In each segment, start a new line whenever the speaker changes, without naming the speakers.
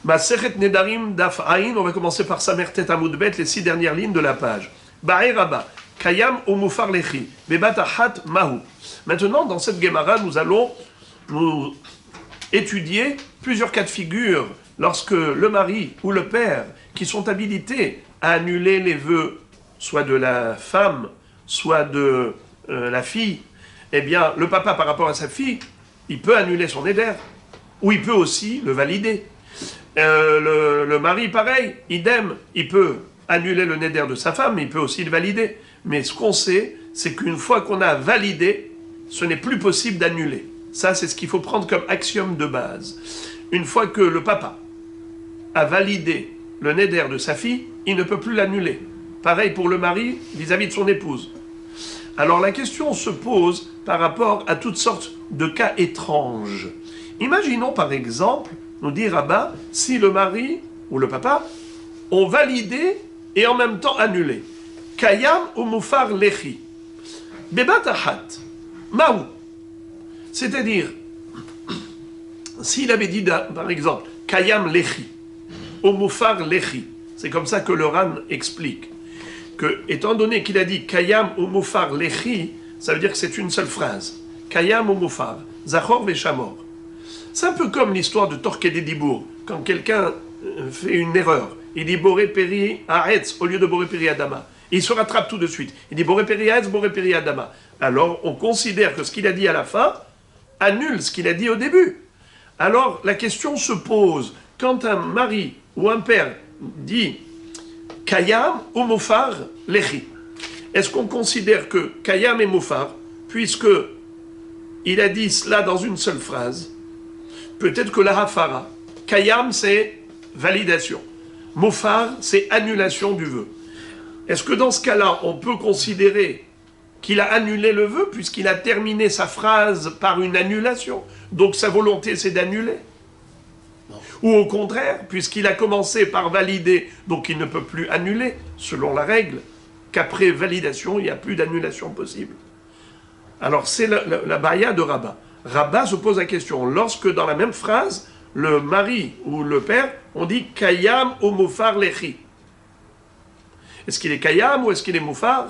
Masechet Nedarim Daf Ain, on va commencer par Samertet Amoudbet, les 6 dernières lignes de la page. Ba'e Rabba, Kayam Umufar Lechi, Bebatahat Mahu. Maintenant, dans cette Gemara, nous allons nous étudier plusieurs cas de figure lorsque le mari ou le père, qui sont habilités à annuler les vœux, soit de la femme, soit de la fille, eh bien, le papa, par rapport à sa fille, il peut annuler son éder, ou il peut aussi le valider. Le mari, pareil, idem, il peut annuler le néder de sa femme, mais il peut aussi le valider. Mais ce qu'on sait, c'est qu'une fois qu'on a validé, ce n'est plus possible d'annuler. Ça, c'est ce qu'il faut prendre comme axiome de base. Une fois que le papa a validé le néder de sa fille, il ne peut plus l'annuler. Pareil pour le mari vis-à-vis de son épouse. Alors la question se pose par rapport à toutes sortes de cas étranges. Imaginons par exemple, nous dit Rabba, si le mari ou le papa ont validé et en même temps annulé. Kayam ou Mufar Lechi. Bebatahat. Maou. C'est-à-dire, s'il avait dit par exemple Kayam Lechi ou Mufar Lechi, c'est comme ça que le Ran explique. Que, étant donné qu'il a dit Kayam ou Mufar Lechi, ça veut dire que c'est une seule phrase. Kayam ou Mufar. Zachor Veshamor. C'est un peu comme l'histoire de Torqué des Dibour. Quand quelqu'un fait une erreur, il dit Boré Peri Aetz au lieu de Boré Peri Adama. Il se rattrape tout de suite. Il dit Boré Peri Aetz, Boré Peri Adama. Alors on considère que ce qu'il a dit à la fin annule ce qu'il a dit au début. Alors la question se pose, quand un mari ou un père dit Kayam ou Mufar Lechi, est-ce qu'on considère que Kayam et Mufar, puisque il a dit cela dans une seule phrase, peut-être que la hafara, Kayam c'est validation, Mufar c'est annulation du vœu. Est-ce que dans ce cas-là, on peut considérer qu'il a annulé le vœu puisqu'il a terminé sa phrase par une annulation? Donc sa volonté c'est d'annuler? Ou au contraire, puisqu'il a commencé par valider, donc il ne peut plus annuler, selon la règle, qu'après validation, il n'y a plus d'annulation possible. Alors c'est la baya de Rabba. Rabba se pose la question, lorsque dans la même phrase, le mari ou le père, on dit « Kayam ou Mufar Lechi ». Est-ce qu'il est Kayam ou est-ce qu'il est Mufar?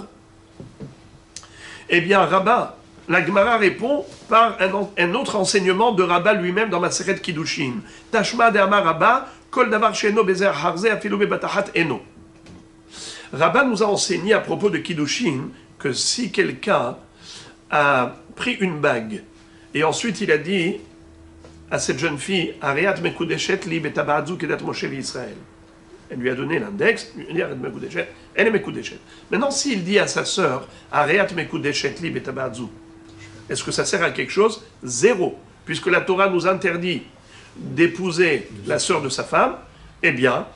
Eh bien, Rabba, la Gemara répond par un autre enseignement de Rabba lui-même dans Masechet Kiddushin. Tashma de Amar Rabba, Kol davar she'eno bezer harze afilu bebatahat eno. Rabba nous a enseigné à propos de Kiddushin que si quelqu'un a pris une bague et ensuite il a dit à cette jeune fille Areat mekudeshet li betabadzu kedat Moshe Israël. Elle lui a donné l'index, elle dit Areat mekudeshet, elle est mekudeshet. Maintenant, s'il dit à sa sœur Areat mekudeshet li betabadzu, est-ce que ça sert à quelque chose? Zéro. Puisque la Torah nous interdit d'épouser la sœur de sa femme, eh bien,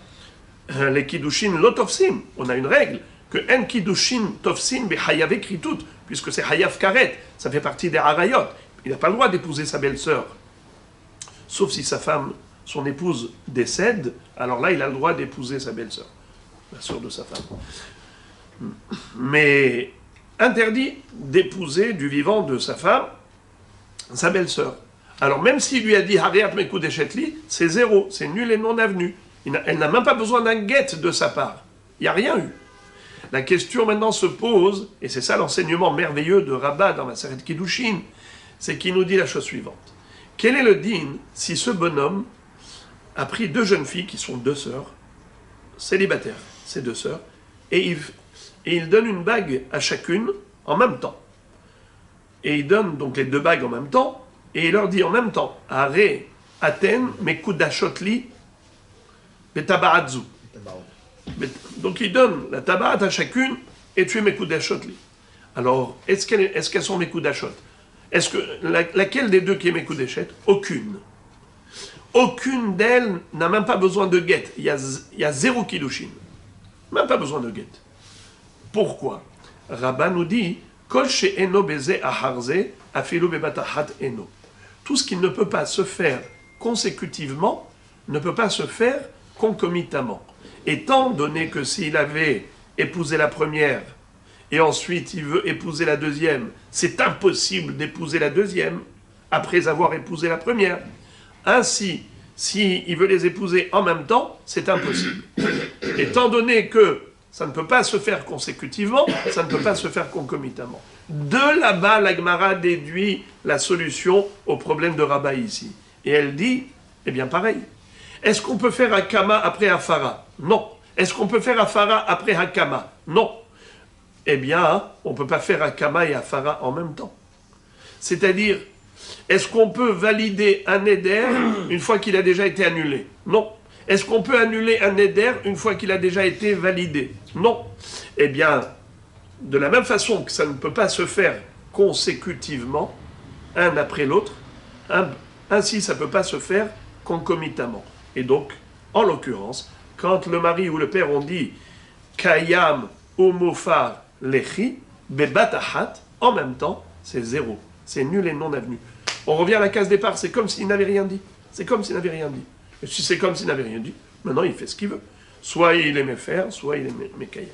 les kiddushin lo tofsim. On a une règle que en kiddushin tofsim be hayav ekritut, puisque c'est hayav karet, ça fait partie des harayot. Il n'a pas le droit d'épouser sa belle-sœur. Sauf si sa femme, son épouse, décède, alors là, il a le droit d'épouser sa belle-sœur, la sœur de sa femme. Mais interdit d'épouser du vivant de sa femme sa belle-sœur. Alors même s'il lui a dit Hareat mekudeshet li, c'est zéro, c'est nul et non avenu. Elle n'a même pas besoin d'un guet de sa part. Il n'y a rien eu. La question maintenant se pose, et c'est ça l'enseignement merveilleux de Rabba dans la Masechet Kiddushin, c'est qu'il nous dit la chose suivante. Quel est le din si ce bonhomme a pris deux jeunes filles qui sont deux sœurs, célibataires, ces deux sœurs, et il donne une bague à chacune en même temps. Et il donne donc les deux bagues en même temps, et il leur dit en même temps, Are, Aten, Mekudashot li, Betabaadzu. Donc il donne la tabaat à chacune, et tu es Mekudashot li. Alors, est-ce qu'elles sont Mekudashot? Est-ce que laquelle des deux qui est Mekudeshet? Aucune. Aucune d'elles n'a même pas besoin de guet. Il y a zéro kiddushin. Même pas besoin de guet. Pourquoi? Rabba nous dit Kol she'eno beze aharze afilu bebatahat eno. Tout ce qui ne peut pas se faire consécutivement ne peut pas se faire concomitamment. Étant donné que s'il avait épousé la première et ensuite il veut épouser la deuxième, c'est impossible d'épouser la deuxième après avoir épousé la première. Ainsi, s'il veut les épouser en même temps, c'est impossible. Étant donné que ça ne peut pas se faire consécutivement, ça ne peut pas se faire concomitamment. De là-bas, la Gemara déduit la solution au problème de Rabat ici. Et elle dit, eh bien pareil. Est-ce qu'on peut faire Hakama après Afara? Non. Est-ce qu'on peut faire Afara après Hakama? Non. Eh bien, on ne peut pas faire Hakama et Afara en même temps. C'est-à-dire, est-ce qu'on peut valider un éder une fois qu'il a déjà été annulé? Non. Est-ce qu'on peut annuler un éder une fois qu'il a déjà été validé? Non. Eh bien, de la même façon que ça ne peut pas se faire consécutivement, un après l'autre, ainsi ça ne peut pas se faire concomitamment. Et donc, en l'occurrence, quand le mari ou le père ont dit Kayam ou Mofar Lechi, Bebatahat, en même temps, c'est zéro. C'est nul et non avenu. On revient à la case départ, c'est comme s'il n'avait rien dit. C'est comme s'il n'avait rien dit. Et si c'est comme s'il n'avait rien dit, maintenant il fait ce qu'il veut. Soit il aimait faire, soit il aimait Kayam.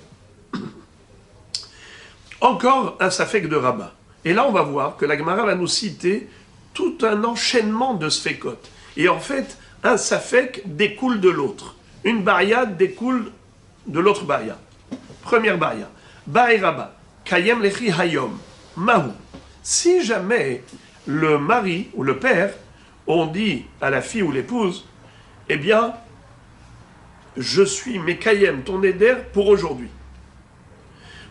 Encore un safek de Rabat. Et là, on va voir que la Gemara va nous citer tout un enchaînement de sfekot. Et en fait, un safek découle de l'autre. Une baria découle de l'autre baria. Première baria. Ba'i Rabat. Kayem lechi hayom. Mahu. Si jamais le mari ou le père ont dit à la fille ou l'épouse, eh bien, je suis Mekayem, ton éder, pour aujourd'hui.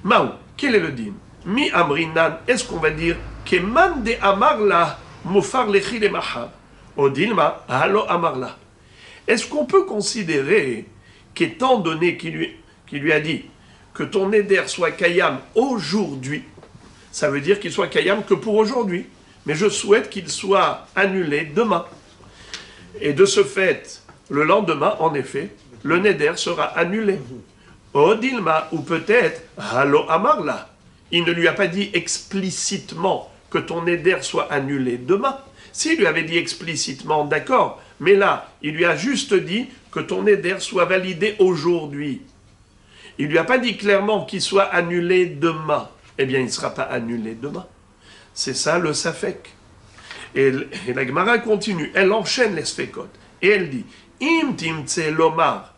Mahu. Quel est le din? Mi amrinan, est-ce qu'on va dire Keman de amarla mufar lechi le mahar? Odilma, halo amarla. Est-ce qu'on peut considérer qu'étant donné qu'il lui a dit que ton éder soit kayam aujourd'hui, ça veut dire qu'il soit kayam que pour aujourd'hui, mais je souhaite qu'il soit annulé demain. Et de ce fait, le lendemain, en effet, le neder sera annulé. Odilma, ou peut-être, halo amarla. Il ne lui a pas dit explicitement que ton éder soit annulé demain. S'il lui avait dit explicitement, d'accord, mais là, il lui a juste dit que ton éder soit validé aujourd'hui. Il ne lui a pas dit clairement qu'il soit annulé demain. Eh bien, il ne sera pas annulé demain. C'est ça le safek. Et la Gemara continue, elle enchaîne les sfekot. Et elle dit, im timtse lomar,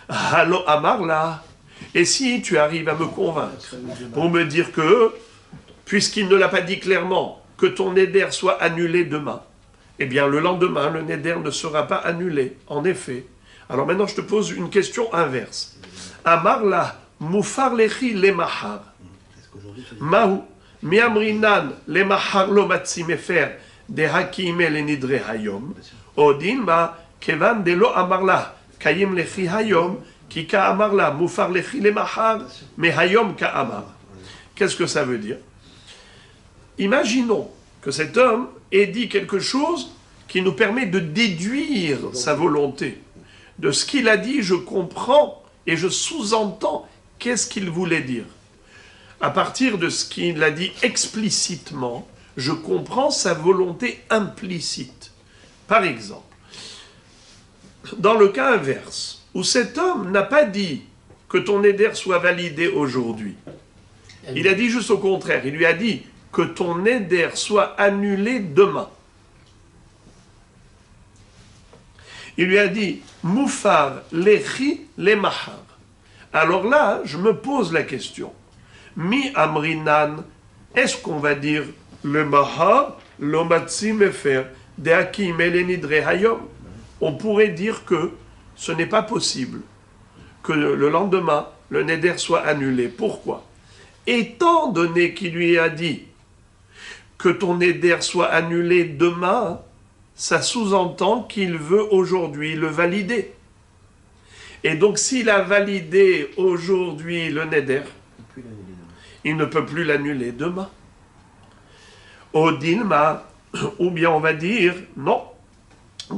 halo amarla. Et si tu arrives à me convaincre pour me dire que, puisqu'il ne l'a pas dit clairement, que ton éder soit annulé demain, eh bien le lendemain, le néder ne sera pas annulé, en effet. Alors maintenant, je te pose une question inverse. Amarla, mufar lechi le mahar. Mahu, miamrinan le mahar lo matzimefer de hakime le nidre hayom. Odin ma, kevan de lo amarla, kayim lechi hayom, ki ka amarla, mufar lechi le mahar, me hayom ka amar. Qu'est-ce que ça veut dire? Imaginons que cet homme ait dit quelque chose qui nous permet de déduire sa volonté. De ce qu'il a dit, je comprends et je sous-entends qu'est-ce qu'il voulait dire. À partir de ce qu'il a dit explicitement, je comprends sa volonté implicite. Par exemple, dans le cas inverse, où cet homme n'a pas dit que ton éder soit validé aujourd'hui, il a dit juste au contraire, il lui a dit que ton éder soit annulé demain. Il lui a dit Mufar lechi le mahar. Alors là, je me pose la question. Mi amrinan, est-ce qu'on va dire le mahar, l'omatsi mefer, de hakim elenidre hayom? On pourrait dire que ce n'est pas possible que le lendemain, le neder soit annulé. Pourquoi? Étant donné qu'il lui a dit que ton neder soit annulé demain, ça sous-entend qu'il veut aujourd'hui le valider. Et donc s'il a validé aujourd'hui le neder, il ne peut plus l'annuler demain. Odilma, ou bien on va dire, non,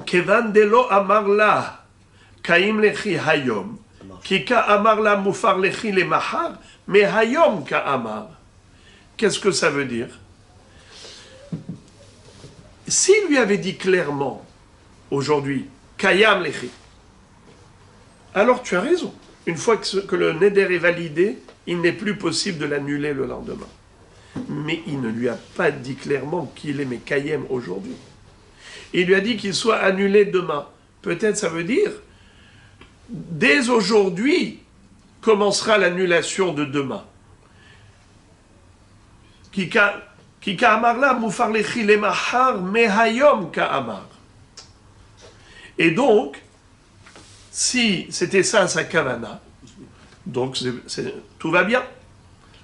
Kevan delo amarla, kaim lechi hayom, kika amarla mufar lechi le mahar, mais hayom ka amar. Qu'est-ce que ça veut dire? S'il lui avait dit clairement, aujourd'hui, kayam lechi, alors tu as raison. Une fois que le neder est validé, il n'est plus possible de l'annuler le lendemain. Mais il ne lui a pas dit clairement qu'il est Mekayem aujourd'hui. Il lui a dit qu'il soit annulé demain. peut-être ça veut dire, dès aujourd'hui, commencera l'annulation de demain. Kika amar la mufar lechi le mahar mehayom ka amar. Et donc, si c'était ça sa kavana, donc tout va bien.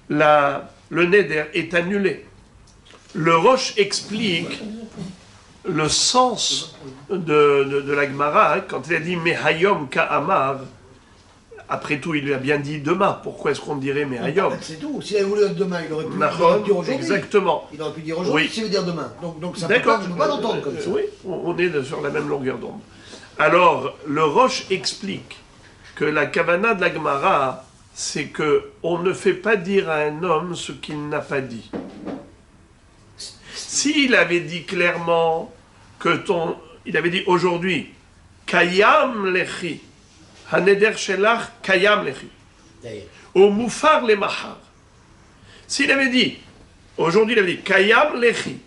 Le neder est annulé. Le Roche explique le sens de la Gemara quand il a dit Mehayom Ka'amar. Après tout, il lui a bien dit demain. Pourquoi est-ce qu'on dirait Mehayom?
C'est tout. S'il avait voulu dire demain, il aurait pu dire aujourd'hui.
Exactement.
Il aurait pu dire aujourd'hui,
oui.
s'il veut dire demain. Donc ça
d'accord.
Je ne peux pas l'entendre comme ça.
Oui, on est sur la même longueur d'onde. Alors, le Roche explique que la Kavana de la Gemara, c'est qu'on ne fait pas dire à un homme ce qu'il n'a pas dit. S'il avait dit clairement il avait dit aujourd'hui, Kayam lechi, Haneder shelach Kayam lechi, au Mufar le Mahar. S'il avait dit, aujourd'hui il avait dit, Kayam lechi,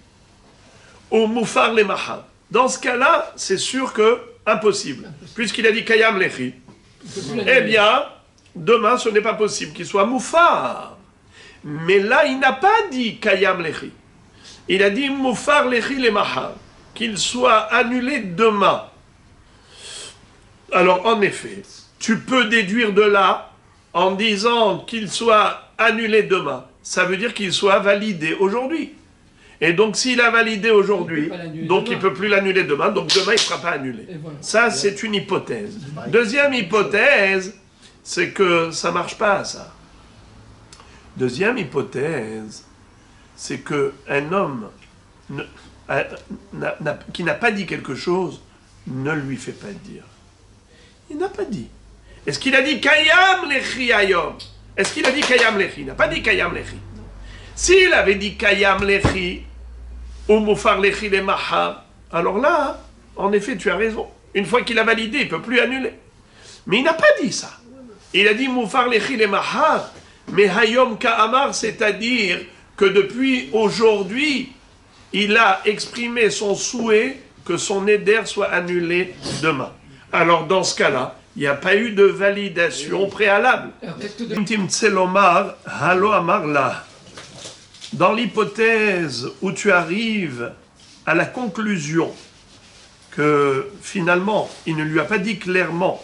au Mufar le Mahar. Dans ce cas-là, c'est sûr que impossible. Puisqu'il a dit Kayam lechi, eh bien, demain ce n'est pas possible qu'il soit Mufar. Mais là, il n'a pas dit Kayam lechi. Il a dit Mufar lechi le Mahar, qu'il soit annulé demain. Alors, en effet, tu peux déduire de là, en disant qu'il soit annulé demain, ça veut dire qu'il soit validé aujourd'hui. Et donc, s'il a validé aujourd'hui, donc il ne peut plus l'annuler demain, donc demain, il ne sera pas annulé. Voilà. Ça, c'est une hypothèse. Deuxième hypothèse, c'est que ça ne marche pas, ça. Deuxième hypothèse, c'est qu'un homme qui n'a pas dit quelque chose ne lui fait pas dire. Il n'a pas dit. Est-ce qu'il a dit Kayam lechi ayom? Est-ce qu'il a dit Kayam lechi? Il n'a pas dit Kayam lechi. S'il avait dit Kayam lechi ou Mufar lechi le mahar, alors là, en effet, tu as raison. Une fois qu'il a validé, il ne peut plus annuler. Mais il n'a pas dit ça. Il a dit Mufar lechi le mahar, mais hayom ka'amar, c'est-à-dire que depuis aujourd'hui, il a exprimé son souhait que son éder soit annulé demain. Alors dans ce cas-là, il n'y a pas eu de validation préalable. Dans l'hypothèse où tu arrives à la conclusion que finalement, il ne lui a pas dit clairement,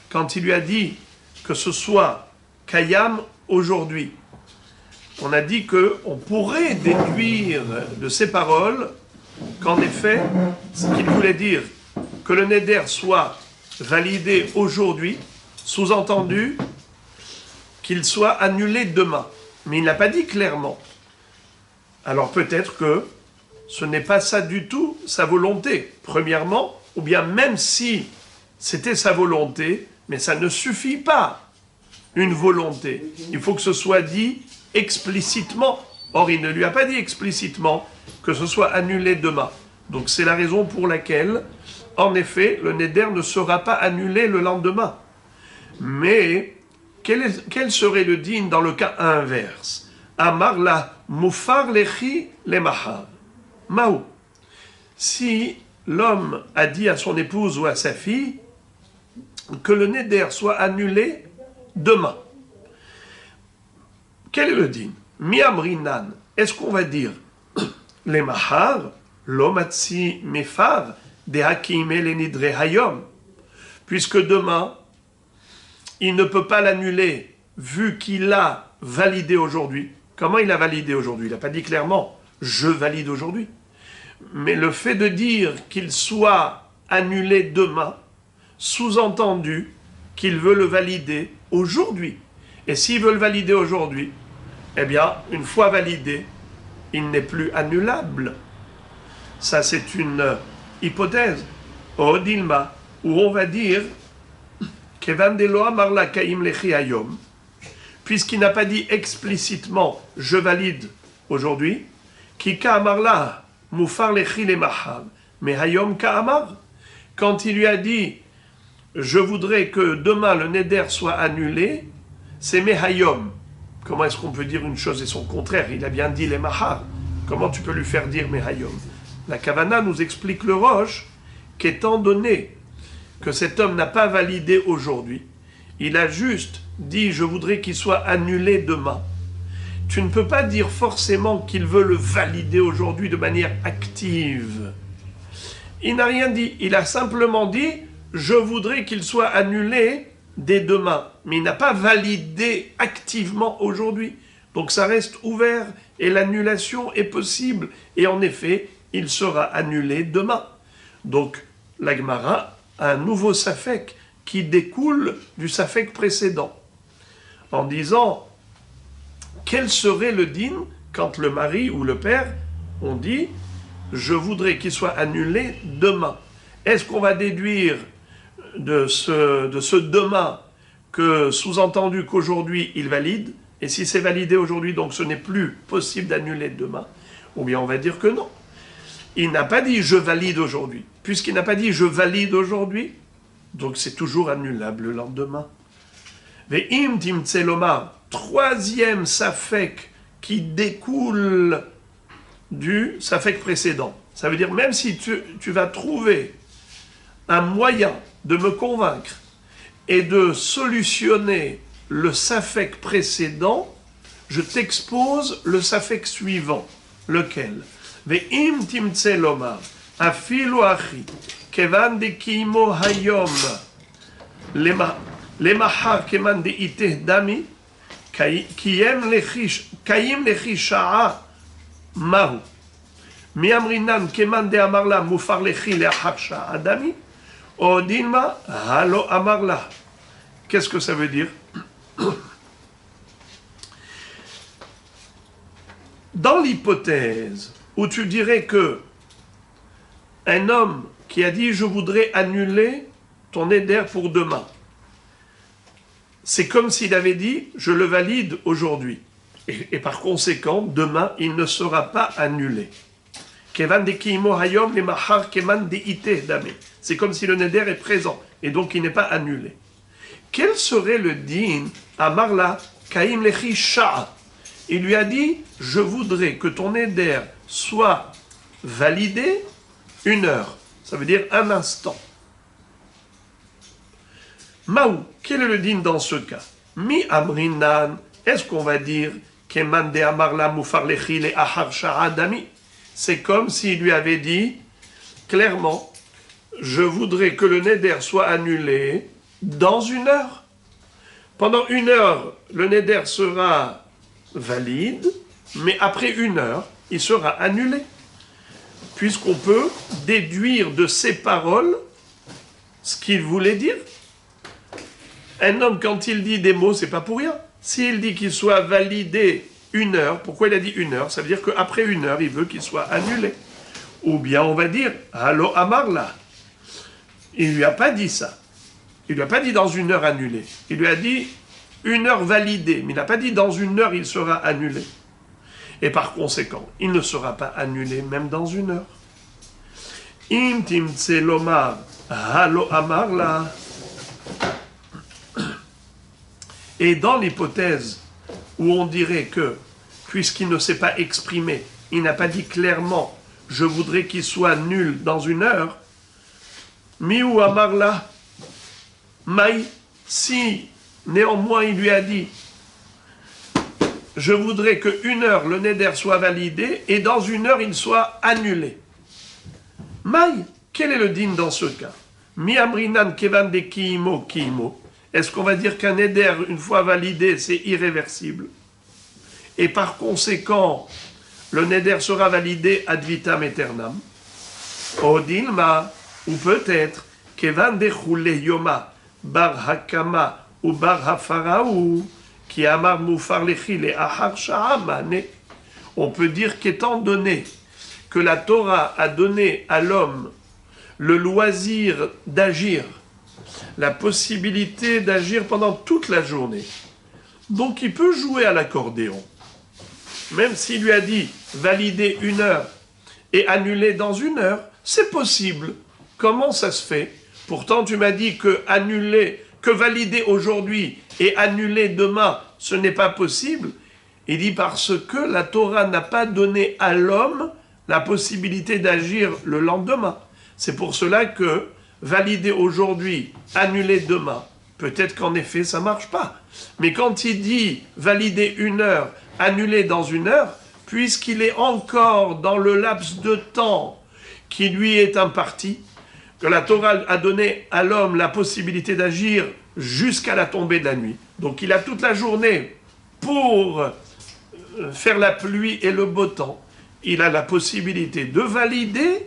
quand il lui a dit que ce soit Kayam aujourd'hui, on a dit qu'on pourrait déduire de ces paroles qu'en effet, ce qu'il voulait dire, que le neder soit validé aujourd'hui, sous-entendu qu'il soit annulé demain. Mais il n'a pas dit clairement. Alors peut-être que ce n'est pas ça du tout sa volonté, premièrement, ou bien même si c'était sa volonté, mais ça ne suffit pas, une volonté. Il faut que ce soit dit explicitement. Or, il ne lui a pas dit explicitement que ce soit annulé demain. Donc c'est la raison pour laquelle, en effet, le neder ne sera pas annulé le lendemain. Mais, quel serait le digne dans le cas inverse? Amar la mufar lechi le mahar. Maou. Si l'homme a dit à son épouse ou à sa fille que le neder soit annulé demain, quel est le digne? Miamrinan, est-ce qu'on va dire les mahar, lomatsi mefar, de hakim le nidre hayom, puisque demain, il ne peut pas l'annuler, vu qu'il a validé aujourd'hui. Comment il a validé aujourd'hui? Il n'a pas dit clairement, je valide aujourd'hui. Mais le fait de dire qu'il soit annulé demain, sous-entendu qu'il veut le valider aujourd'hui. Et s'il veut le valider aujourd'hui, eh bien, une fois validé, il n'est plus annulable. Ça, c'est une hypothèse. Au Dilma, où on va dire puisqu'il n'a pas dit explicitement je valide aujourd'hui, quand il lui a dit je voudrais que demain le neder soit annulé, c'est mehayom. Comment est-ce qu'on peut dire une chose et son contraire? Il a bien dit les mahar. Comment tu peux lui faire dire mehayom? La Kavana nous explique le Roche qu'étant donné que cet homme n'a pas validé aujourd'hui. Il a juste dit « je voudrais qu'il soit annulé demain ». Tu ne peux pas dire forcément qu'il veut le valider aujourd'hui de manière active. Il n'a rien dit, il a simplement dit « je voudrais qu'il soit annulé dès demain ». Mais il n'a pas validé activement aujourd'hui. Donc ça reste ouvert et l'annulation est possible. Et en effet, il sera annulé demain. Donc la Gemara a un nouveau safek qui découle du safek précédent. En disant, quel serait le din quand le mari ou le père ont dit « je voudrais qu'il soit annulé demain ». Est-ce qu'on va déduire de ce demain que sous-entendu qu'aujourd'hui il valide, et si c'est validé aujourd'hui, donc ce n'est plus possible d'annuler demain, ou bien on va dire que non. Il n'a pas dit « je valide aujourd'hui ». Puisqu'il n'a pas dit « je valide aujourd'hui », donc c'est toujours annulable le lendemain. Ve'im timtse lomar, troisième safek qui découle du safek précédent. Ça veut dire même si tu vas trouver un moyen de me convaincre et de solutionner le safek précédent, je t'expose le safek suivant. Lequel? Ve'im timtse lomar, afilu achi, kevan de kimo hayom, lemachar keman de iteh dami, kayim lechi sha'a mahu. Mi amrinan keman de amarla mufar lechi leachar sha'a dami, odinma halo amarla. Qu'est-ce que ça veut dire? Dans l'hypothèse où tu dirais que un homme qui a dit « je voudrais annuler ton éder pour demain », c'est comme s'il avait dit « je le valide aujourd'hui ». Et par conséquent, demain, il ne sera pas annulé. C'est comme si le neder est présent, et donc il n'est pas annulé. Quel serait le din à Marla Kaim Lechi Sha'a? Il lui a dit « je voudrais que ton éder soit validé 1 heure ». Ça veut dire un instant. Maou, quel est le din dans ce cas? Mi amrinan, est-ce qu'on va dire Keman de amarla mufar lechi le ahar sha'a dami? C'est comme s'il lui avait dit clairement « je voudrais que le neder soit annulé dans 1 heure ». Pendant 1 heure, le neder sera valide, mais après 1 heure, il sera annulé. Puisqu'on peut déduire de ces paroles ce qu'il voulait dire. Un homme, quand il dit des mots, c'est pas pour rien. S'il dit qu'il soit validé 1 heure, pourquoi il a dit 1 heure? Ça veut dire qu'après 1 heure, il veut qu'il soit annulé. Ou bien on va dire, Halo Amarla. Il ne lui a pas dit ça. Il ne lui a pas dit dans 1 heure annulé. Il lui a dit 1 heure validée. Mais il n'a pas dit dans 1 heure, il sera annulé. Et par conséquent, il ne sera pas annulé même dans 1 heure. Im timtse lomar halo amarla. Et dans l'hypothèse où on dirait que, puisqu'il ne s'est pas exprimé, il n'a pas dit clairement « je voudrais qu'il soit nul dans 1 heure », miou amarla, maï, si néanmoins il lui a dit « je voudrais que 1 heure le neder soit validé et dans 1 heure il soit annulé ». Maï, quel est le din dans ce cas? Mi amrinan kevan de kiimo kiimo. Est-ce qu'on va dire qu'un neder, une fois validé, c'est irréversible? Et par conséquent, le neder sera validé ad vitam aeternam. Odilma, ou peut-être, kevan de chule yoma, bar hakama ou bar hafaraou, qui amar mufar lechi le ahar sha'amane. On peut dire qu'étant donné que la Torah a donné à l'homme le loisir d'agir, la possibilité d'agir pendant toute la journée. Donc il peut jouer à l'accordéon. Même s'il lui a dit valider 1 heure et annuler dans 1 heure, c'est possible. Comment ça se fait? Pourtant tu m'as dit que valider aujourd'hui et annuler demain, ce n'est pas possible. Il dit parce que la Torah n'a pas donné à l'homme la possibilité d'agir le lendemain. C'est pour cela que valider aujourd'hui, annuler demain, peut-être qu'en effet, ça ne marche pas. Mais quand il dit valider 1 heure, annuler dans 1 heure, puisqu'il est encore dans le laps de temps qui lui est imparti, que la Torah a donné à l'homme la possibilité d'agir jusqu'à la tombée de la nuit. Donc il a toute la journée pour faire la pluie et le beau temps. Il a la possibilité de valider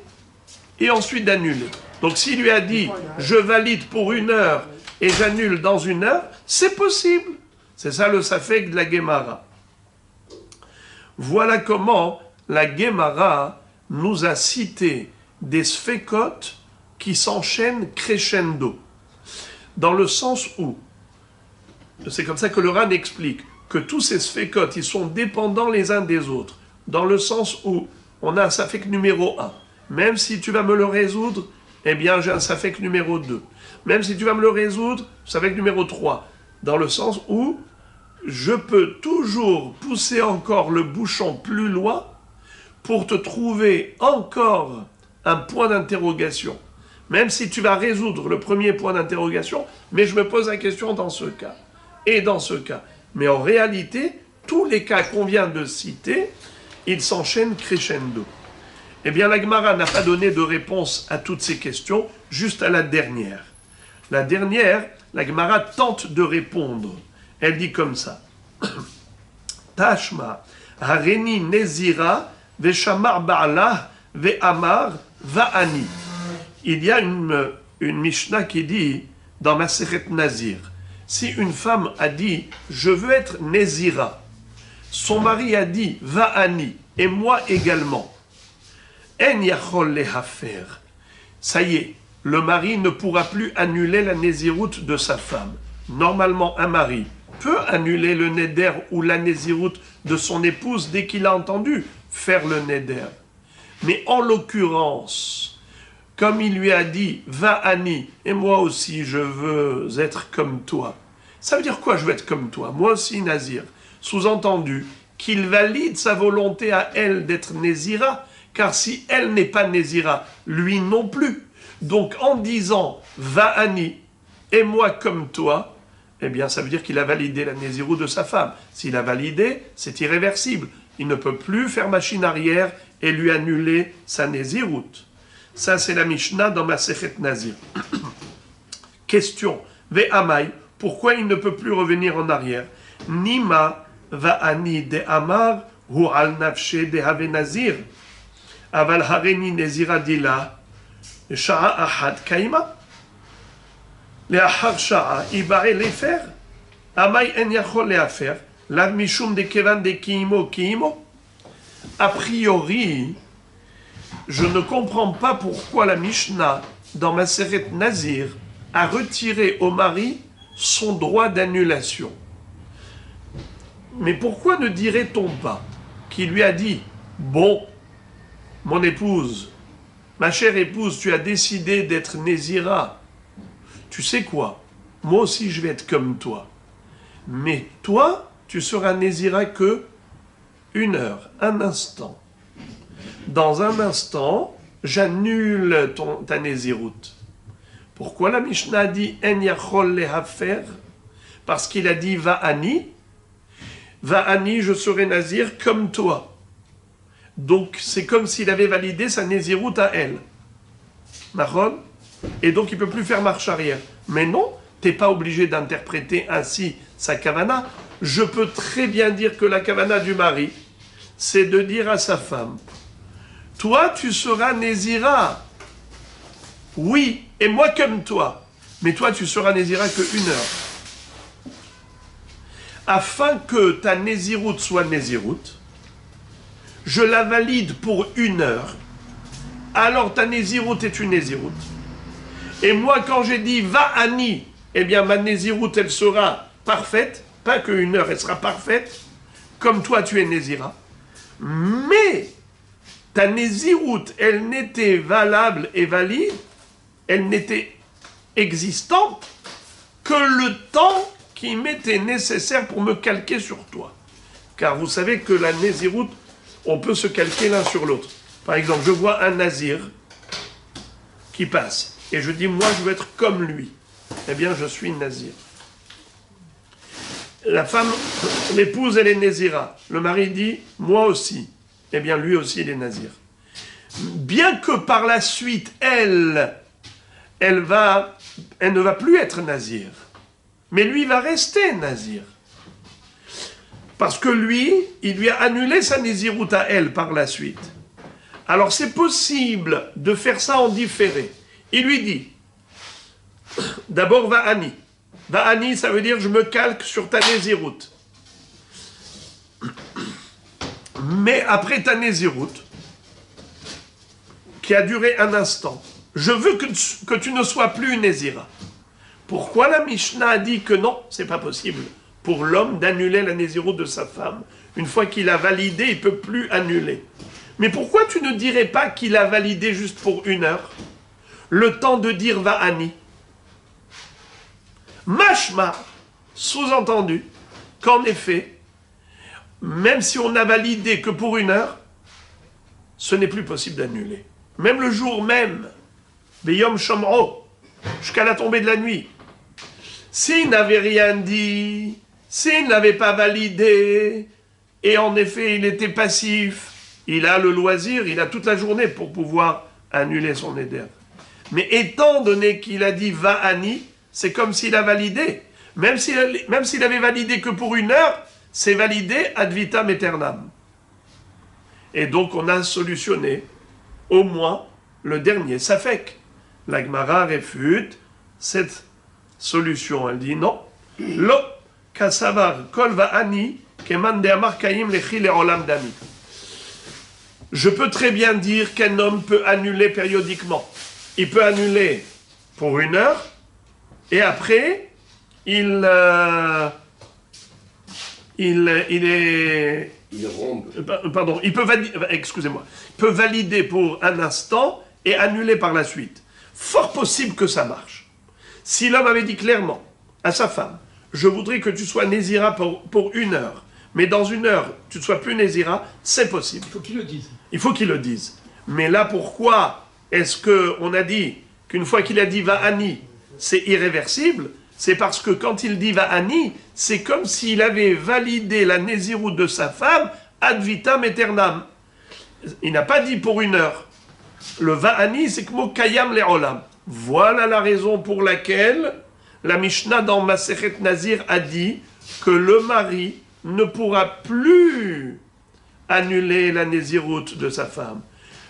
et ensuite d'annuler. Donc s'il lui a dit « je valide pour 1 heure et j'annule dans 1 heure », c'est possible. C'est ça le safek de la Gemara. Voilà comment la Gemara nous a cité des sfekot qui s'enchaînent crescendo. Dans le sens où, c'est comme ça que le Ran explique, que tous ces sfekot, ils sont dépendants les uns des autres. Dans le sens où on a un safek numéro 1. Même si tu vas me le résoudre, eh bien j'ai un safek numéro 2. Même si tu vas me le résoudre, safek numéro 3. Dans le sens où je peux toujours pousser encore le bouchon plus loin pour te trouver encore un point d'interrogation. Même si tu vas résoudre le premier point d'interrogation, mais je me pose la question dans ce cas et dans ce cas. Mais en réalité, tous les cas qu'on vient de citer, ils s'enchaînent crescendo. Eh bien, la Gemara n'a pas donné de réponse à toutes ces questions, juste à la dernière. La dernière, la Gemara tente de répondre. Elle dit comme ça. Tashma, Hareni Nezira, Veshamar Ba'ala, Ve'amar, Va'ani. Il y a une Mishnah qui dit, dans Masechet Nazir, si une femme a dit, je veux être Nezira, son mari a dit, Va'ani, et moi également, En yachol lehafer. Ça y est, le mari ne pourra plus annuler la nésiroute de sa femme. Normalement, un mari peut annuler le neder ou la nésiroute de son épouse dès qu'il a entendu faire le neder. Mais en l'occurrence, comme il lui a dit « Va Annie, et moi aussi je veux être comme toi ». Ça veut dire quoi, je veux être comme toi? Moi aussi, Nazir. Sous-entendu, qu'il valide sa volonté à elle d'être Nézira, car si elle n'est pas Nézira, lui non plus. Donc en disant « Va Annie, et moi comme toi », eh bien ça veut dire qu'il a validé la Nézirut de sa femme. S'il a validé, c'est irréversible. Il ne peut plus faire machine arrière et lui annuler sa Nézirut. Ça c'est la Mishnah dans Masechet Nazir. Question, Ve'amai, pourquoi il ne peut plus revenir en arrière? Nima va'ani de amar hu al nafshe de have nazir. Aval hareni nezira dila sha'a ahad kaima. Le'achar sha'a ibare lefer. Amai en yachol le'afer. Lav mishum de kevan de kiimo kiimo. A priori, je ne comprends pas pourquoi la Mishnah dans Masechet Nazir a retiré au mari son droit d'annulation. Mais pourquoi ne dirait-on pas qu'il lui a dit « Bon, mon épouse, ma chère épouse, tu as décidé d'être Nézira. Tu sais quoi? Moi aussi je vais être comme toi. Mais toi, tu seras Nézira que 1 heure, un instant. Dans un instant, j'annule ta Néziroute. » Pourquoi la Mishnah dit « En yachol lehafer » Parce qu'il a dit « Va Ani ». Va Ani, je serai Nazir comme toi. Donc c'est comme s'il avait validé sa Néziroute à elle. Mahon. Et donc il ne peut plus faire marche arrière. Mais non, tu n'es pas obligé d'interpréter ainsi sa kavana. Je peux très bien dire que la kavana du mari, c'est de dire à sa femme, toi tu seras Nézira. Oui, et moi comme toi. Mais toi tu seras Nézira que 1 heure. Afin que ta Néziroute soit Néziroute, je la valide pour 1 heure. Alors ta Néziroute est une Néziroute. Et moi, quand j'ai dit va Annie, eh bien ma Néziroute, elle sera parfaite. Pas que 1 heure, elle sera parfaite. Comme toi, tu es Nézira. Mais ta Néziroute, elle n'était valable et valide, elle n'était existante que le temps qui m'était nécessaire pour me calquer sur toi. Car vous savez que la Néziroute, on peut se calquer l'un sur l'autre. Par exemple, je vois un Nazir qui passe. et je dis, moi, je veux être comme lui, eh bien, je suis nazir. La femme, l'épouse, elle est nazira. Le mari dit, moi aussi. Eh bien, lui aussi, il est nazir. Bien que par la suite, elle ne va plus être nazir. Mais lui va rester nazir. Parce que lui, il lui a annulé sa naziroute à elle par la suite. Alors c'est possible de faire ça en différé. Il lui dit, d'abord va'ani. Va'ani, ça veut dire je me calque sur ta naziroute. Mais après ta naziroute, qui a duré un instant, je veux que tu ne sois plus une nazira. Pourquoi la Mishnah a dit que non, c'est pas possible pour l'homme d'annuler la naziroute de sa femme. Une fois qu'il a validé, il ne peut plus annuler. Mais pourquoi tu ne dirais pas qu'il a validé juste pour 1 heure? Le temps de dire va'ani. Mashma, sous-entendu, qu'en effet, même si on a validé que pour 1 heure, ce n'est plus possible d'annuler. Même le jour même, Beyom Shomro, jusqu'à la tombée de la nuit, s'il n'avait rien dit, s'il n'avait pas validé, et en effet il était passif, il a le loisir, il a toute la journée pour pouvoir annuler son éder. Mais étant donné qu'il a dit va'ani, c'est comme s'il a validé. Même s'il avait validé que pour 1 heure, c'est validé ad vitam aeternam. Et donc on a solutionné au moins le dernier safek. La Gemara réfute cette solution. Elle dit non. Lo kasavar kol va'ani keman de'amar kayim lechi le'olam dami. Je peux très bien dire qu'un homme peut annuler périodiquement. Il peut annuler pour 1 heure, et après, il peut valider pour un instant et annuler par la suite. Fort possible que ça marche. Si l'homme avait dit clairement à sa femme, je voudrais que tu sois nézira pour 1 heure, mais dans 1 heure, tu ne sois plus nézira, c'est possible.
Il faut qu'il le dise.
Il faut qu'il le dise. Mais là, pourquoi est-ce qu'on a dit qu'une fois qu'il a dit va'ani, c'est irréversible? C'est parce que quand il dit va'ani, c'est comme s'il avait validé la néziroute de sa femme ad vitam aeternam. Il n'a pas dit pour 1 heure. Le va'ani, c'est comme kayam le'olam. Voilà la raison pour laquelle la Mishnah dans Masechet Nazir a dit que le mari ne pourra plus annuler la néziroute de sa femme.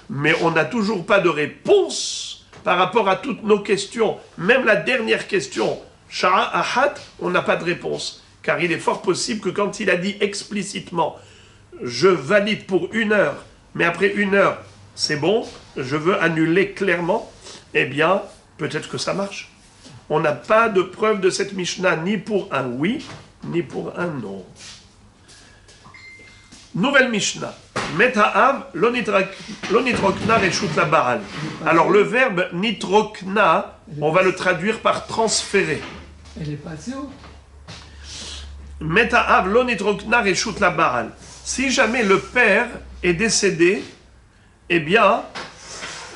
Mais on n'a toujours pas de réponse par rapport à toutes nos questions. Même la dernière question, Sha'a Ahat, on n'a pas de réponse. Car il est fort possible que quand il a dit explicitement « je valide pour 1 heure, mais après 1 heure, c'est bon, je veux annuler clairement », eh bien, peut-être que ça marche. On n'a pas de preuve de cette Mishnah, ni pour un oui, ni pour un non. Nouvelle Mishnah. Meta'av, lo nitrokna reshut la baal. Alors le verbe nitrokna, on va le traduire par transférer.
Elle est passée où?
Meta'av, lo nitrokna reshut la baal. Si jamais le père est décédé, eh bien,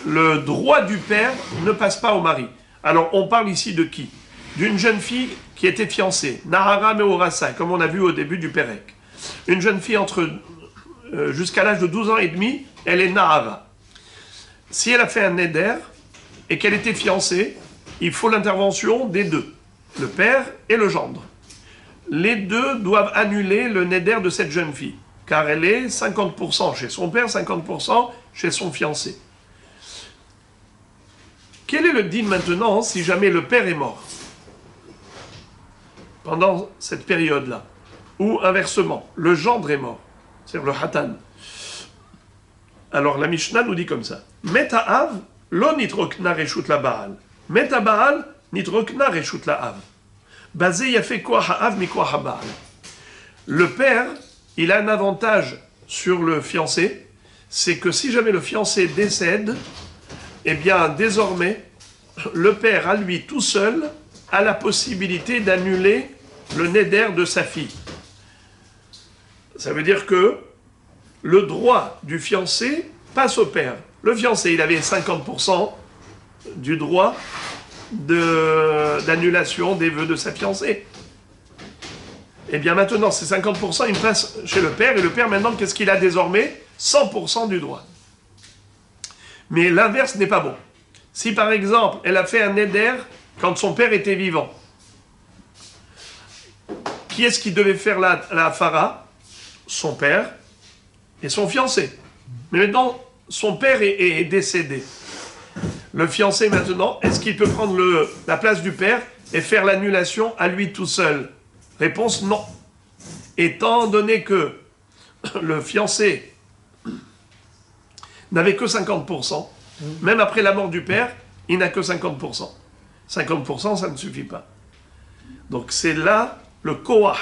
le droit du père ne passe pas au mari. Alors on parle ici de qui? D'une jeune fille qui était fiancée, Nahara Meorasa, comme on a vu au début du Pérec. Une jeune fille jusqu'à l'âge de 12 ans et demi, elle est Nahara. Si elle a fait un neder et qu'elle était fiancée, il faut l'intervention des deux, le père et le gendre. Les deux doivent annuler le neder de cette jeune fille, car elle est 50% chez son père, 50% chez son fiancé. Quel est le din maintenant si jamais le père est mort pendant cette période-là? Ou inversement, le gendre est mort, c'est-à-dire le hatan. Alors la Mishnah nous dit comme ça: Meta'av, lo nitrokna reshut la baal. Meta baal, nitrokna reshut la av. Basé yafé kwa ha'av mi kwa ha'baal. Le père, il a un avantage sur le fiancé, c'est que si jamais le fiancé décède, eh bien désormais, le père à lui tout seul a la possibilité d'annuler le neder de sa fille. Ça veut dire que le droit du fiancé passe au père. Le fiancé, il avait 50% du droit d'annulation des vœux de sa fiancée. Et bien maintenant, ces 50%, ils passent chez le père, et le père, maintenant, qu'est-ce qu'il a désormais? 100% du droit. Mais l'inverse n'est pas bon. Si, par exemple, elle a fait un éder quand son père était vivant, qui est-ce qui devait faire la hafara? Son père et son fiancé. Mais maintenant, son père est décédé. Le fiancé, maintenant, est-ce qu'il peut prendre la place du père et faire l'annulation à lui tout seul? Réponse, non. Étant donné que le fiancé n'avait que 50%, même après la mort du père, il n'a que 50%. 50%, ça ne suffit pas. Donc c'est là le koah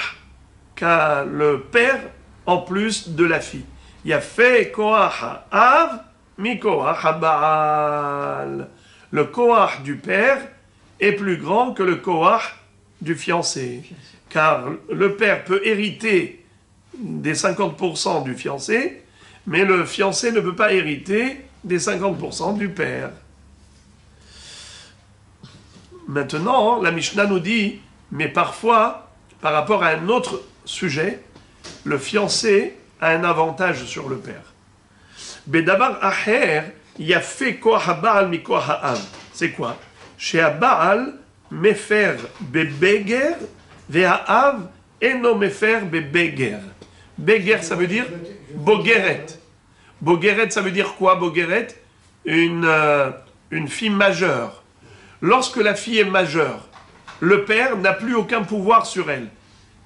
qu'a le père en plus de la fille. Il y a fait koah av mi koah baal. Le koah du père est plus grand que le koah du fiancé. Car le père peut hériter des 50% du fiancé, mais le fiancé ne peut pas hériter des 50% du père. Maintenant, la Mishnah nous dit, mais parfois, par rapport à un autre sujet, le fiancé a un avantage sur le père. Bedabar aher, il y a fait koah baal mi koah av. C'est quoi? Chez Baal, mefer bebeger, ve'ha'av, eno mefer bebeger. Beger, ça veut dire bogeret. Bogeret, ça veut dire quoi, bogeret? Une fille majeure. Lorsque la fille est majeure, le père n'a plus aucun pouvoir sur elle.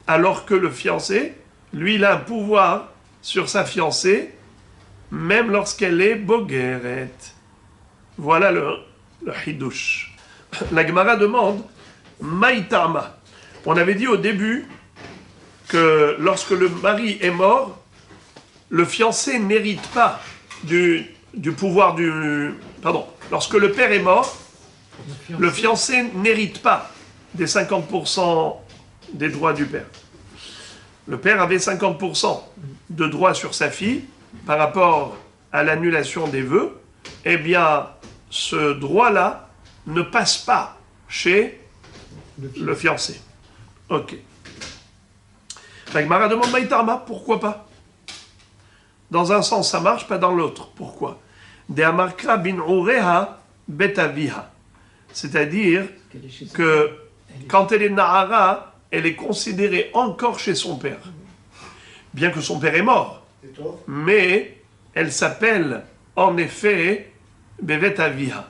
Alors que le fiancé, lui, il a un pouvoir sur sa fiancée, même lorsqu'elle est bogeret. Voilà le hidouche. La Gemara demande, maïtama. On avait dit au début que lorsque le mari est mort, le fiancé n'hérite pas du pouvoir du... Pardon, lorsque le père est mort, le fiancé n'hérite pas des 50% des droits du père. Le père avait 50% de droits sur sa fille par rapport à l'annulation des vœux. Eh bien, ce droit-là ne passe pas chez le fiancé. Ok. La Gemara demande Maïtarma, pourquoi pas? Dans un sens, ça marche, pas dans l'autre. Pourquoi? De Amarkra bin Ureha betaviha. C'est-à-dire que quand elle est Nahara, elle est considérée encore chez son père. Bien que son père est mort. Mais elle s'appelle en effet Bevet Aviha.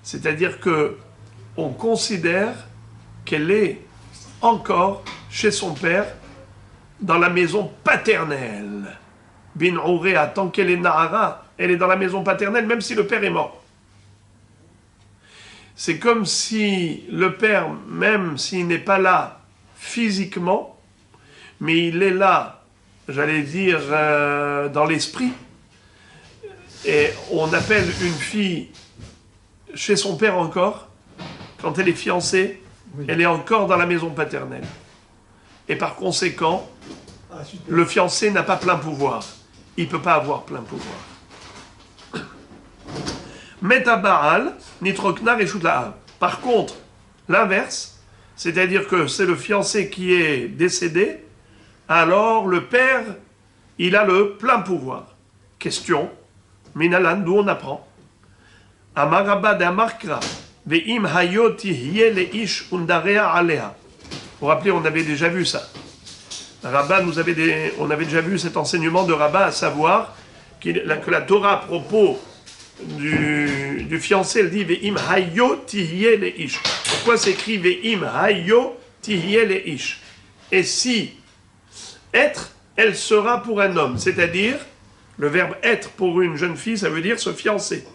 C'est-à-dire que on considère qu'elle est encore chez son père dans la maison paternelle. Bin Urea, tant qu'elle est Nahara, elle est dans la maison paternelle, même si le père est mort. C'est comme si le père, même s'il n'est pas là physiquement, mais il est là, j'allais dire, dans l'esprit. Et on appelle une fille chez son père encore, quand elle est fiancée, elle est encore dans la maison paternelle. Et par conséquent, le fiancé n'a pas plein pouvoir. Il ne peut pas avoir plein pouvoir. Metabaal, nitroknar et shutlahav. Par contre, l'inverse, c'est-à-dire que c'est le fiancé qui est décédé, alors le père, il a le plein pouvoir. Question, Minalan, d'où on apprend. Amarabad amarkra, ve'im hayoti hiye leish undarea alea. Vous vous rappelez, on avait déjà vu ça. Rabbah on avait déjà vu cet enseignement de Rabbah, à savoir que la Torah à propos du fiancé, elle dit Ve'im hayo tihye leish. Pourquoi c'est écrit Ve'im hayo tihye leish? Et si être, elle sera pour un homme, c'est-à-dire le verbe être pour une jeune fille, ça veut dire se fiancer.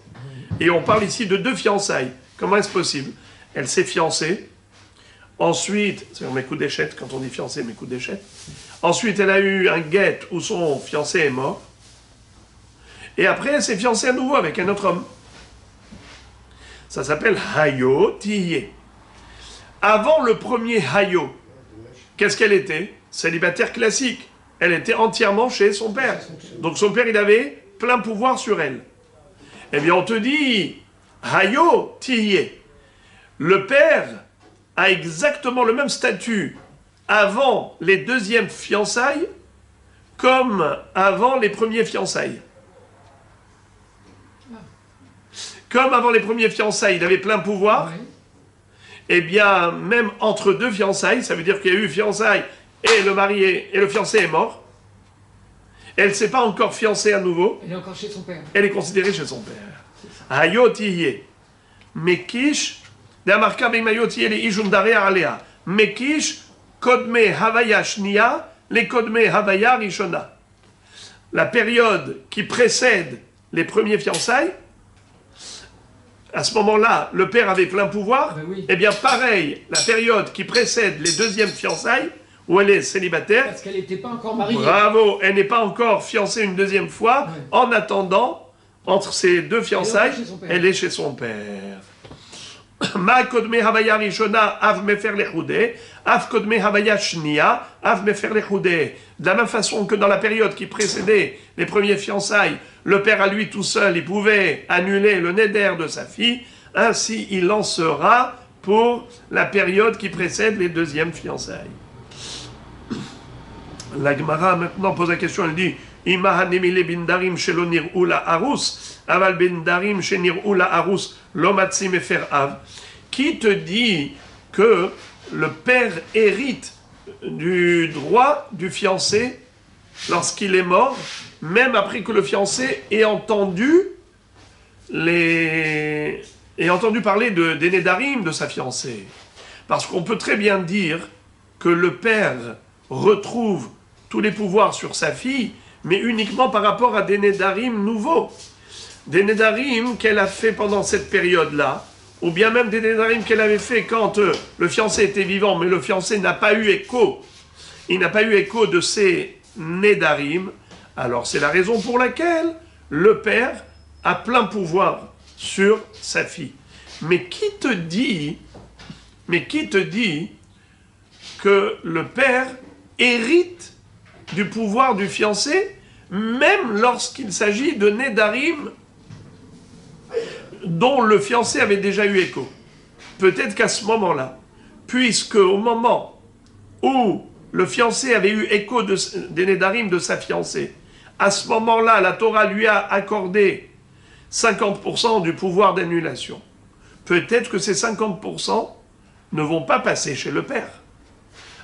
Et on parle ici de deux fiançailles. Comment est-ce possible? Elle s'est fiancée. Ensuite, c'est mes coups d'échette, quand on dit fiancé, mes coups d'échette. Ensuite, elle a eu un guet où son fiancé est mort. Et après, elle s'est fiancée à nouveau avec un autre homme. Ça s'appelle Hayo Tihye. Avant le premier Hayo, qu'est-ce qu'elle était? Célibataire classique. Elle était entièrement chez son père. Donc son père, il avait plein pouvoir sur elle. Eh bien, on te dit, Hayo tiye. Le père a exactement le même statut avant les deuxièmes fiançailles comme avant les premiers fiançailles. Comme avant les premiers fiançailles, il avait plein pouvoir, oui. Eh bien, même entre deux fiançailles, ça veut dire qu'il y a eu fiançailles et le marié et le fiancé est mort. Elle ne s'est pas encore fiancée à nouveau.
Elle est encore chez son père.
Elle est considérée chez son père. Hayotiye. Mekish, d'Amarka Beimayotiye le Ijundare Alea. Mekish, Kodme Havaya Shnia, les Kodme Havaya Rishona. La période qui précède les premiers fiançailles, à ce moment-là, le père avait plein pouvoir.
Ben oui.
Eh bien, pareil, la période qui précède les deuxièmes fiançailles, où elle est célibataire.
Parce qu'elle n'était pas encore mariée.
Bravo, elle n'est pas encore fiancée une deuxième fois. Ouais. En attendant, entre ces deux fiançailles, elle est chez son père. Ma kodme havaya rishona av mefer lechoudé, av kodme havaya shnia, av mefer lechoudé. De la même façon que dans la période qui précédait les premiers fiançailles, le père à lui tout seul, il pouvait annuler le néder de sa fille, ainsi il en sera pour la période qui précède les deuxièmes fiançailles. La Gemara maintenant pose la question, elle dit Ima hanemile bindarim shelo nir'u la arus, aval bindarim shenir'u la arus lo matzi mefer av. Qui te dit que le père hérite du droit du fiancé lorsqu'il est mort, même après que le fiancé ait entendu parler des nédarim de sa fiancée? Parce qu'on peut très bien dire que le père retrouve tous les pouvoirs sur sa fille, mais uniquement par rapport à des nédarim nouveaux. Des nédarim qu'elle a fait pendant cette période-là, ou bien même des nédarim qu'elle avait fait quand le fiancé était vivant, mais le fiancé n'a pas eu écho. Il n'a pas eu écho de ces nédarim. Alors c'est la raison pour laquelle le père a plein pouvoir sur sa fille. Mais qui te dit que le père hérite du pouvoir du fiancé, même lorsqu'il s'agit de nédarim dont le fiancé avait déjà eu écho? Peut-être qu'à ce moment-là, puisque au moment où le fiancé avait eu écho des nédarim de sa fiancée, à ce moment-là, la Torah lui a accordé 50% du pouvoir d'annulation. Peut-être que ces 50% ne vont pas passer chez le père.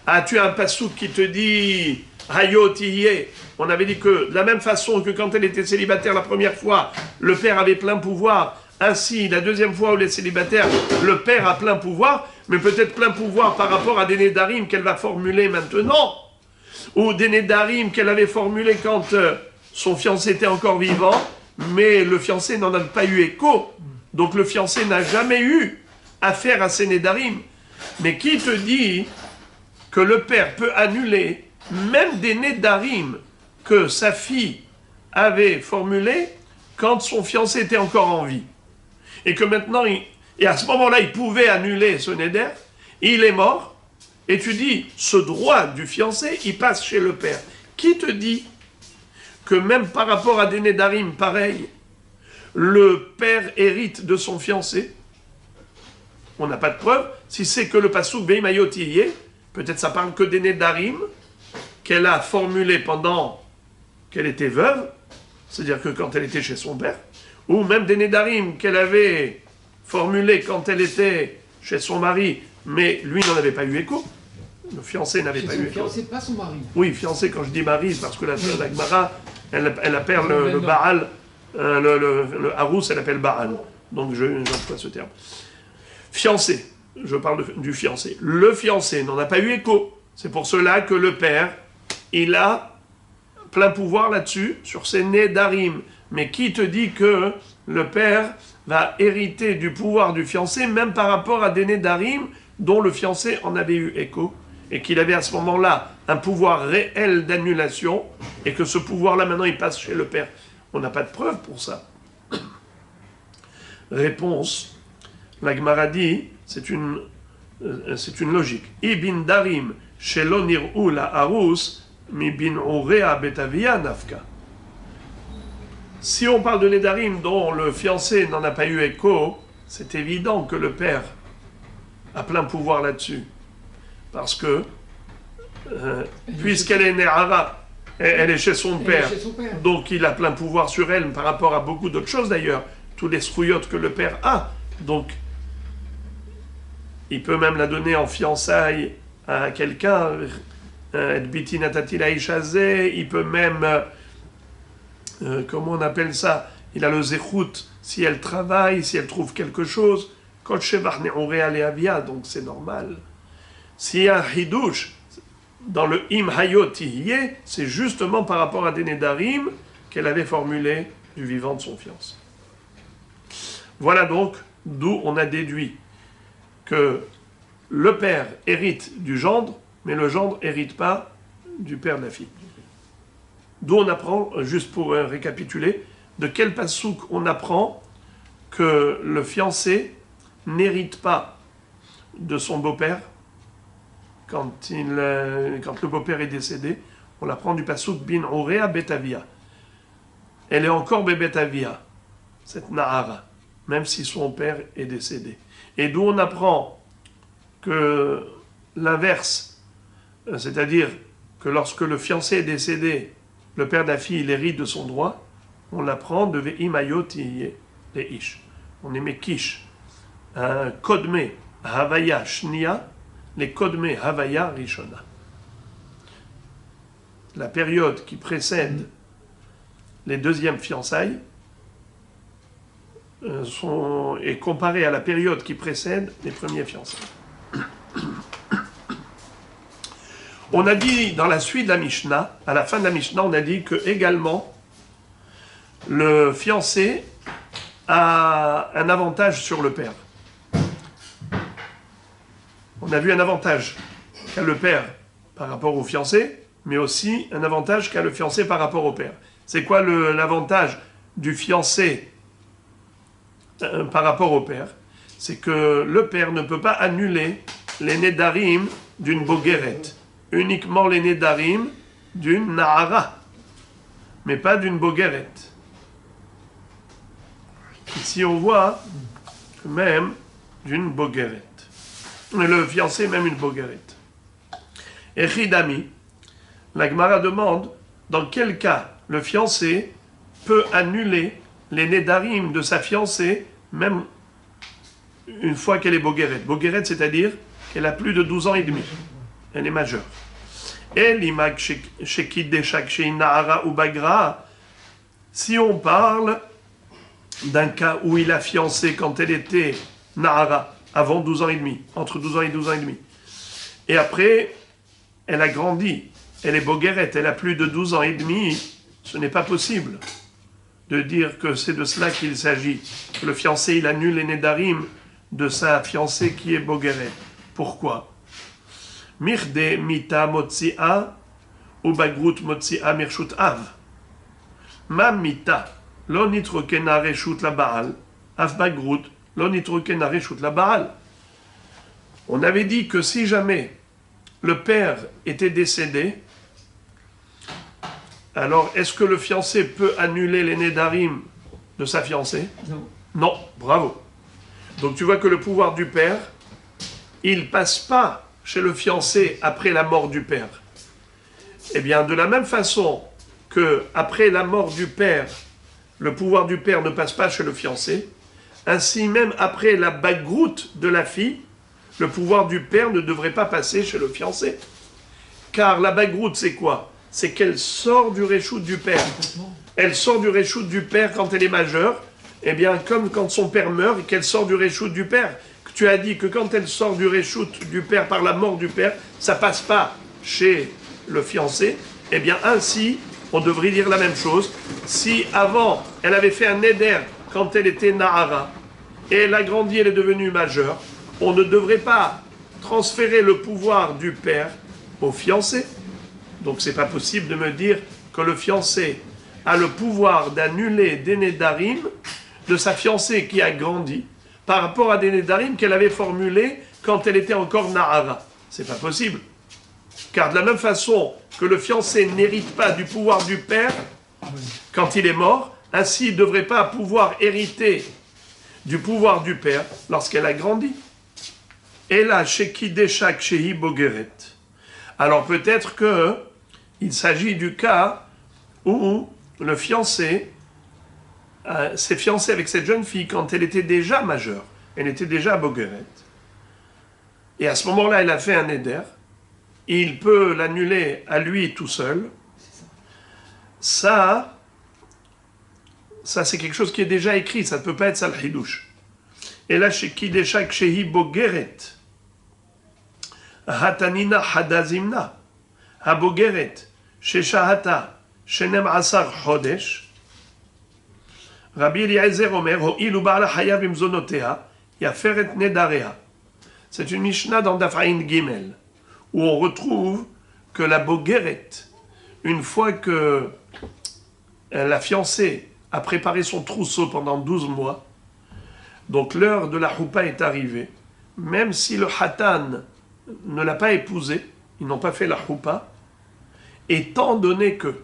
Ah, tu as un passouk qui te dit Hayo tiye. On avait dit que de la même façon que quand elle était célibataire la première fois, le père avait plein pouvoir. Ainsi, la deuxième fois où elle est célibataire, le père a plein pouvoir, mais peut-être plein pouvoir par rapport à des nédarim qu'elle va formuler maintenant, ou des nédarim qu'elle avait formulés quand son fiancé était encore vivant, mais le fiancé n'en a pas eu écho. Donc le fiancé n'a jamais eu affaire à ces nédarim. Mais qui te dit que le père peut annuler même des nédarim que sa fille avait formulés quand son fiancé était encore en vie? Et que maintenant, et à ce moment-là, il pouvait annuler ce néder, il est mort, et tu dis, ce droit du fiancé, il passe chez le père. Qui te dit que même par rapport à des nédarim pareils, le père hérite de son fiancé? On n'a pas de preuve. Si c'est que le passouk Beimayotiye, peut-être ça parle que des nédarim qu'elle a formulés pendant qu'elle était veuve, c'est-à-dire que quand elle était chez son père, ou même des nédarim qu'elle avait formulés quand elle était chez son mari, mais lui n'en avait pas eu écho. Le fiancé n'avait pas eu écho.
Fiancé, pas son mari.
Oui, fiancé, quand je dis mari, c'est parce que la Gemara, elle appelle le Baal, le Harous, elle appelle Baal. Donc j'emploie ce terme. Fiancé, je parle du fiancé. Le fiancé n'en a pas eu écho. C'est pour cela que le père, il a plein pouvoir là-dessus, sur ses nédarim. Mais qui te dit que le père va hériter du pouvoir du fiancé, même par rapport à des nédarim dont le fiancé en avait eu écho, et qu'il avait à ce moment-là un pouvoir réel d'annulation, et que ce pouvoir-là, maintenant, il passe chez le père? On n'a pas de preuve pour ça. Réponse. La Gemara dit, c'est une logique. Ibin darim shelo nir'u la arus mi bin urea betavia nafka. Si on parle de nédarim dont le fiancé n'en a pas eu écho, c'est évident que le père a plein pouvoir là-dessus. Parce que, puisqu'elle est Nehara, elle est chez son père, donc il a plein pouvoir sur elle par rapport à beaucoup d'autres choses d'ailleurs, tous les srouillottes que le père a. Donc, il peut même la donner en fiançailles à quelqu'un, il peut même, comment on appelle ça, il a le zéchout, si elle travaille, si elle trouve quelque chose, donc c'est normal. S'il y a un hidouche dans le im hayot tihye, c'est justement par rapport à des nedarim qu'elle avait formulé du vivant de son fiancé. Voilà donc d'où on a déduit que le père hérite du gendre, mais le gendre hérite pas du père de la fille. D'où on apprend, juste pour récapituler, de quel passouk on apprend que le fiancé n'hérite pas de son beau-père quand le beau-père est décédé. On l'apprend du passouk bin Orea Betavia. Elle est encore Betavia, cette Nahara, même si son père est décédé. Et d'où on apprend que l'inverse, c'est-à-dire que lorsque le fiancé est décédé, le père de la fille il hérite de son droit, on l'apprend de Veimayot les Ish. On est Mekish, un Kodme Havaya Shnia, les Kodme Havaya Rishona. La période qui précède les deuxièmes fiançailles est comparée à la période qui précède les premiers fiançailles. On a dit dans la suite de la Mishnah, à la fin de la Mishnah, on a dit que également le fiancé a un avantage sur le père. On a vu un avantage qu'a le père par rapport au fiancé, mais aussi un avantage qu'a le fiancé par rapport au père. C'est quoi l'avantage du fiancé par rapport au père? C'est que le père ne peut pas annuler les nedarim d'une bogeret, uniquement les nedarim d'une nahara, mais pas d'une bogeret. Ici on voit même d'une bogeret. Le fiancé même une bogeret. Et Chidami, la Gemara demande dans quel cas le fiancé peut annuler les nedarim de sa fiancée même une fois qu'elle est bogeret. Bogeret, c'est-à-dire qu'elle a plus de 12 ans et demi. Elle est majeure. Et l'imag shekideshak sheinahara ou bagra, si on parle d'un cas où il a fiancé quand elle était nahara, avant 12 ans et demi, entre 12 ans et 12 ans et demi. Et après, elle a grandi, elle est bogeret, elle a plus de 12 ans et demi, ce n'est pas possible de dire que c'est de cela qu'il s'agit. Le fiancé, il annule les nedarim de sa fiancée qui est bogeret. Pourquoi? Mirde mita motzi'a ou bagrut motzi'a mirshut av. Ma mita lo nitrokena reshut la baal, av bagrut lo nitrokena reshut la baal. On avait dit que si jamais le père était décédé, alors est-ce que le fiancé peut annuler les nedarim de sa fiancée?
Non.
Non, bravo. Donc tu vois que le pouvoir du père, il ne passe pas chez le fiancé après la mort du père. Eh bien, de la même façon que après la mort du père, le pouvoir du père ne passe pas chez le fiancé, ainsi même après la bagroute de la fille, le pouvoir du père ne devrait pas passer chez le fiancé. Car la bagroute, c'est quoi? C'est qu'elle sort du réchout du père. Elle sort du réchout du père quand elle est majeure, eh bien, comme quand son père meurt et qu'elle sort du réchout du père. Tu as dit que quand elle sort du réchout du père par la mort du père, ça passe pas chez le fiancé. Eh bien, ainsi, on devrait dire la même chose. Si avant, elle avait fait un neder quand elle était nahara, et elle a grandi, elle est devenue majeure, on ne devrait pas transférer le pouvoir du père au fiancé. Donc, c'est pas possible de me dire que le fiancé a le pouvoir d'annuler des nedarim de sa fiancée qui a grandi par rapport à des nedarim qu'elle avait formulés quand elle était encore nahara. C'est pas possible. Car de la même façon que le fiancé n'hérite pas du pouvoir du père quand il est mort, ainsi il ne devrait pas pouvoir hériter du pouvoir du père lorsqu'elle a grandi. Et là, chez Kideshak, chez Bogeret. Alors peut-être que il s'agit du cas où le fiancé s'est fiancé avec cette jeune fille quand elle était déjà majeure. Elle était déjà Bogeret. Et à ce moment-là, elle a fait un éder. Il peut l'annuler à lui tout seul. Ça c'est quelque chose qui est déjà écrit. Ça ne peut pas être ça le hidouche. Et là, chez Kideshak, chez Bogeret. Hatanina hadazimna. Habogeret. Chez Shahata. Shenem asar chodesh. Rabbi Eliezer Omer, Ho'ilu ba'ala hayav im zonotea, yaferet nedarea. C'est une Mishnah dans Daf Ayin Gimel, où on retrouve que la Bogeret, une fois que la fiancée a préparé son trousseau pendant 12 mois, donc l'heure de la choupa est arrivée, même si le Hatan ne l'a pas épousée, ils n'ont pas fait la choupa, étant donné que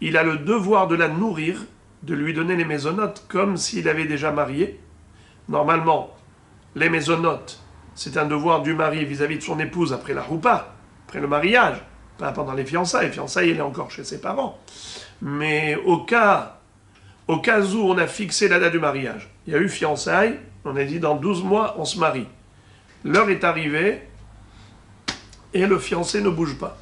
il a le devoir de la nourrir, de lui donner les mésonotes comme s'il avait déjà marié. Normalement, les mésonotes, c'est un devoir du mari vis-à-vis de son épouse après la choupa, après le mariage, pas pendant les fiançailles. Les fiançailles, il est encore chez ses parents. Mais au cas où on a fixé la date du mariage, il y a eu fiançailles, on a dit dans 12 mois, on se marie. L'heure est arrivée et le fiancé ne bouge pas.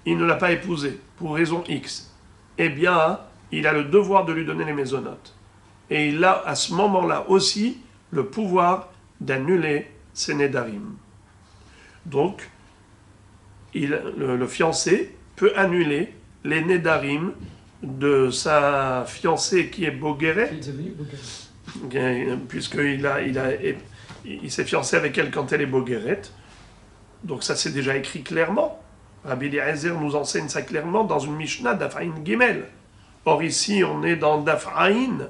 Il ne l'a pas épousée pour raison X. Eh bien, il a le devoir de lui donner les mésonotes. Et il a à ce moment-là aussi le pouvoir d'annuler ses nédarim. Donc, le fiancé peut annuler les nédarim de sa fiancée qui est Bogeret, puisqu'il s'est fiancé avec elle quand elle est Bogeret. Donc ça c'est déjà écrit clairement. Rabbi Eliezer nous enseigne ça clairement dans une Mishnah Daf Ayin Gimel. Or ici on est dans Daf Ayin.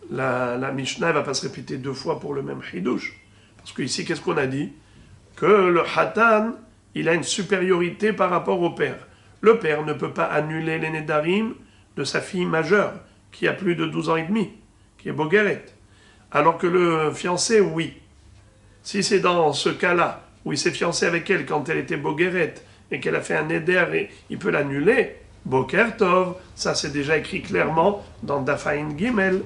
La Mishnah ne va pas se répéter 2 fois pour le même Hidouche. Parce qu'ici qu'est-ce qu'on a dit? Que le Hatan, il a une supériorité par rapport au père. Le père ne peut pas annuler les Nédarim de sa fille majeure, qui a plus de 12 ans et demi, qui est Bogeret. Alors que le fiancé, oui. Si c'est dans ce cas-là, où il s'est fiancé avec elle quand elle était Bogeret, et qu'elle a fait un éder et il peut l'annuler, Boker Tov, ça c'est déjà écrit clairement dans Daf Ayin Gimel.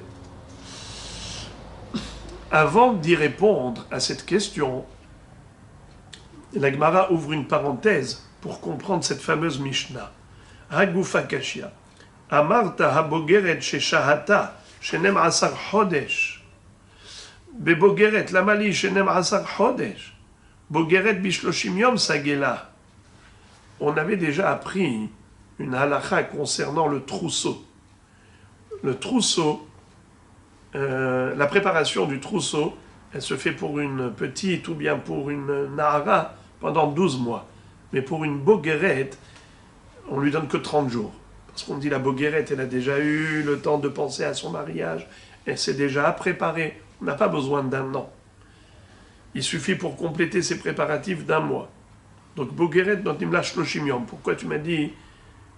Avant d'y répondre à cette question, la Gemara ouvre une parenthèse pour comprendre cette fameuse Mishnah. Hagufa Kashia. Amarta habogeret sheshahata shenem asar chodesh. Bebogeret lamali shenem asar chodesh. Bogeret bishloshim yom sagela. On avait déjà appris une halakha concernant le trousseau. Le trousseau, la préparation du trousseau, elle se fait pour une petite ou bien pour une nahara pendant 12 mois. Mais pour une Bogeret, on lui donne que 30 jours. Parce qu'on dit la Bogeret, elle a déjà eu le temps de penser à son mariage, elle s'est déjà préparée. On n'a pas besoin d'un an. Il suffit pour compléter ses préparatifs d'1 mois. Donc Bogeret, notim la shloshim yom. Pourquoi tu m'as dit,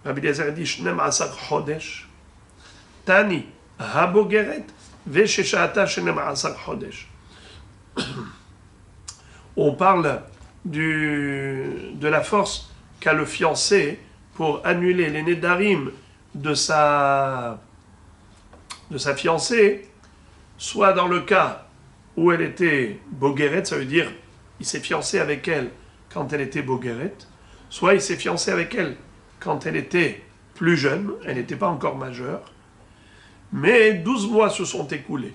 Rabbi Eliezer dit, shnem asar chodesh, tani, ha Bogeret, ve sheshata shnem asar chodesh. On parle de la force qu'a le fiancé pour annuler les nédarim de sa fiancée, soit dans le cas où elle était Bogeret, ça veut dire il s'est fiancé avec elle quand elle était Bogeret, soit il s'est fiancé avec elle quand elle était plus jeune, elle n'était pas encore majeure, mais 12 mois se sont écoulés.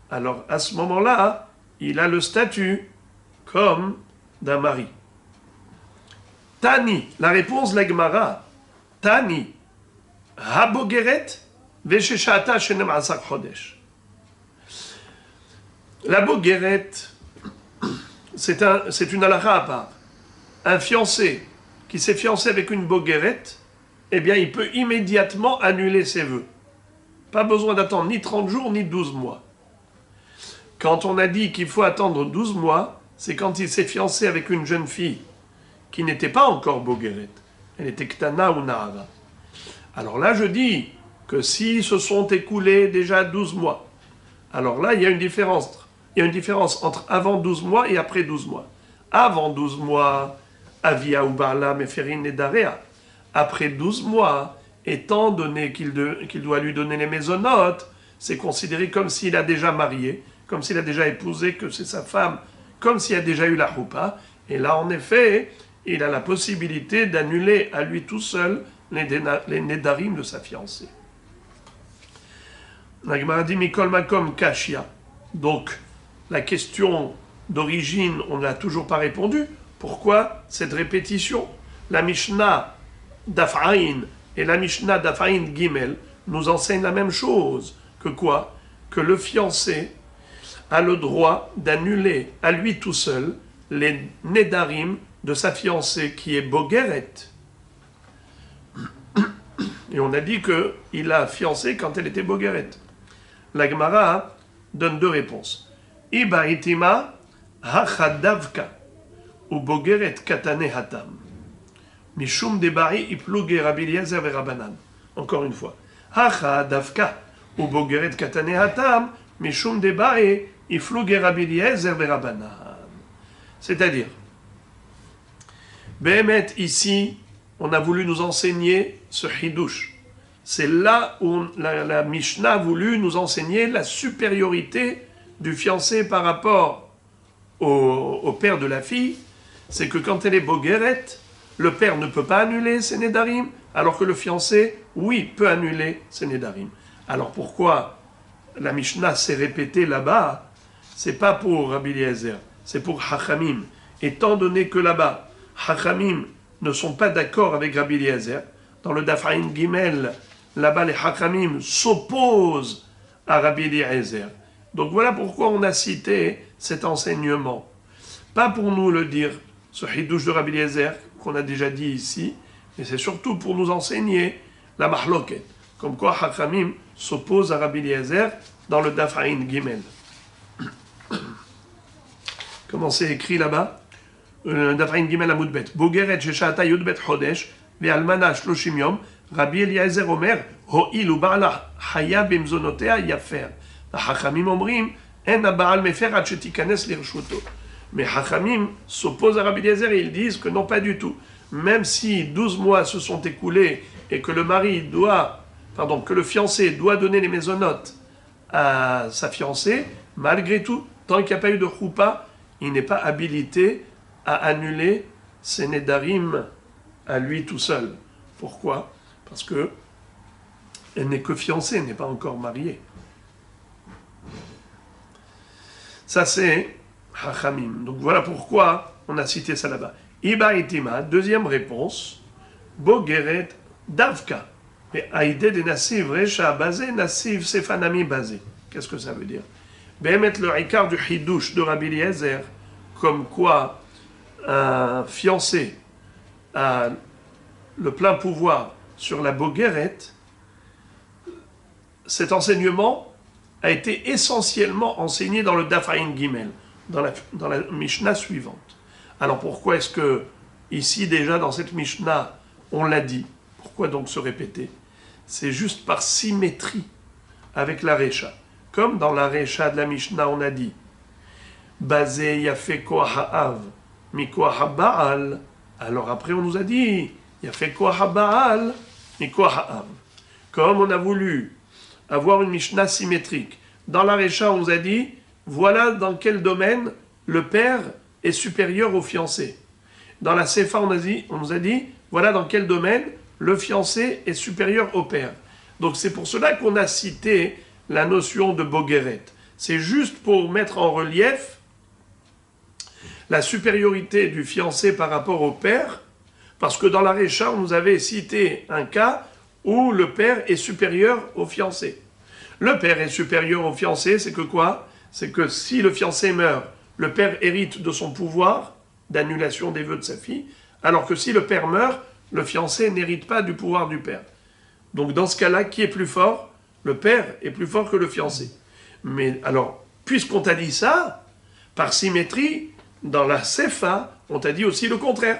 Alors à ce moment-là, il a le statut comme d'un mari. Tani, la réponse la Gemara, Tani, habogeret, vesheshata shenem asar chodesh. La Bogeret, c'est une halakha à part. Un fiancé qui s'est fiancé avec une Bogeret, eh bien, il peut immédiatement annuler ses vœux. Pas besoin d'attendre ni 30 jours, ni 12 mois. Quand on a dit qu'il faut attendre 12 mois, c'est quand il s'est fiancé avec une jeune fille qui n'était pas encore Bogeret. Elle était Ktana ou Nahara. Alors là, je dis que s'ils se sont écoulés déjà 12 mois, Alors là, il y a une différence. Il y a une différence entre avant 12 mois et après 12 mois. Avant 12 mois, Avia ou Bala Meferin Nedarea. Après 12 mois, étant donné qu'il doit lui donner les mésonotes, c'est considéré comme s'il a déjà marié, comme s'il a déjà épousé, que c'est sa femme, comme s'il a déjà eu la choupa. Et là, en effet, il a la possibilité d'annuler à lui tout seul les nedarim de sa fiancée. La Gemara dit Mikol Makom Kashia. Donc, la question d'origine, on n'a toujours pas répondu. Pourquoi cette répétition? La Mishnah d'Af'aïn et la Mishnah d'Af'aïn Gimel nous enseignent la même chose. Que quoi? Que le fiancé a le droit d'annuler à lui tout seul les nedarim de sa fiancée qui est Bogeret. Et on a dit qu'il a fiancé quand elle était Bogeret. La Gemara donne deux réponses. Iba itima hachadavka ou Bogeret katane hatam. Mishum debari ipluge Rabbi Eliezer ve Rabbanan. Encore une fois. Hachadavka ou Bogeret katane hatam. Mishum debari ipluge Rabbi Eliezer ve Rabbanan. C'est-à-dire, Béhémet, ici, on a voulu nous enseigner ce hidouche. C'est là où la Mishnah a voulu nous enseigner la supériorité du fiancé par rapport au père de la fille. C'est que quand elle est Bogeret, le père ne peut pas annuler ses nedarim, alors que le fiancé, oui, peut annuler ses nedarim. Alors pourquoi la Mishnah s'est répétée là-bas? C'est pas pour Rabbi Eliezer, c'est pour Hachamim. Étant donné que là-bas, Hachamim ne sont pas d'accord avec Rabbi Eliezer, dans le Daf'aïn Gimel, là-bas les Hachamim s'opposent à Rabbi Eliezer. Donc voilà pourquoi on a cité cet enseignement. Pas pour nous le dire, ce hidouche de Rabbi Eliezer, qu'on a déjà dit ici, mais c'est surtout pour nous enseigner la mahloket. Comme quoi Hachamim s'oppose à Rabbi Eliezer dans le Daf'aïn Gimel. Comment c'est écrit là-bas? Daf'aïn Gimel Amoudbet. Bogeret sheshata yudbet chodesh ve'almana shloshim yom. Rabbi Eliezer Omer, ho'il u ba'ala haya bimzonotea yafer. Hachamim omrim, en ha'ba'al mefer ad shetikanes lirshuto. Mais Hachamim s'opposent à Rabbi Eliezer et ils disent que non, pas du tout. Même si 12 mois se sont écoulés et que que le fiancé doit donner les mésonotes à sa fiancée, malgré tout, tant qu'il n'y a pas eu de choupa, il n'est pas habilité à annuler ses nedarim à lui tout seul. Pourquoi? Parce que elle n'est que fiancée, elle n'est pas encore mariée. Ça c'est Hachamim. Donc voilà pourquoi on a cité ça là-bas. Iba itima, deuxième réponse, Bogeret Davka. Mais Aïdé de Nassiv, Recha basé, Nassiv Sefanami basé. Qu'est-ce que ça veut dire? Béhémet le Ikar du Hidouche de Rabbi Eliezer, comme quoi un fiancé a le plein pouvoir sur la Bogeret. Cet enseignement a été essentiellement enseigné dans le Daf'aïn Gimel, dans la Mishnah suivante. Alors pourquoi est-ce que, ici déjà dans cette Mishnah, on l'a dit? Pourquoi donc se répéter? C'est juste par symétrie avec la Recha. Comme dans la Recha de la Mishnah, on a dit Bazé Yafé Koach Ha'av, Mi Koach Ha'Baal. Alors après, on nous a dit Yafé Koach Ha'Baal, Mi Koach Ha'av. Comme on a voulu avoir une Mishnah symétrique. Dans la Recha, on nous a dit voilà dans quel domaine le père est supérieur au fiancé. Dans la Sefa, on nous a dit voilà dans quel domaine le fiancé est supérieur au père. Donc c'est pour cela qu'on a cité la notion de Bogeret. C'est juste pour mettre en relief la supériorité du fiancé par rapport au père, parce que dans la Recha, on nous avait cité un cas où le père est supérieur au fiancé. Le père est supérieur au fiancé, c'est que quoi? C'est que si le fiancé meurt, le père hérite de son pouvoir d'annulation des vœux de sa fille, alors que si le père meurt, le fiancé n'hérite pas du pouvoir du père. Donc dans ce cas-là, qui est plus fort? Le père est plus fort que le fiancé. Mais alors, puisqu'on t'a dit ça, par symétrie, dans la Sefa, on t'a dit aussi le contraire.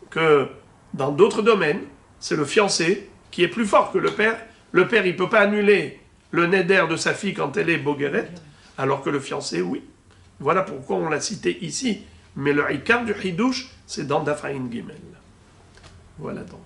Que dans d'autres domaines, c'est le fiancé qui est plus fort que le père. Le père, il ne peut pas annuler le neder de sa fille quand elle est Bogeret, alors que le fiancé, oui. Voilà pourquoi on l'a cité ici. Mais le Ikar du Hidouche, c'est dans Daf Ayin Gimel. Voilà donc.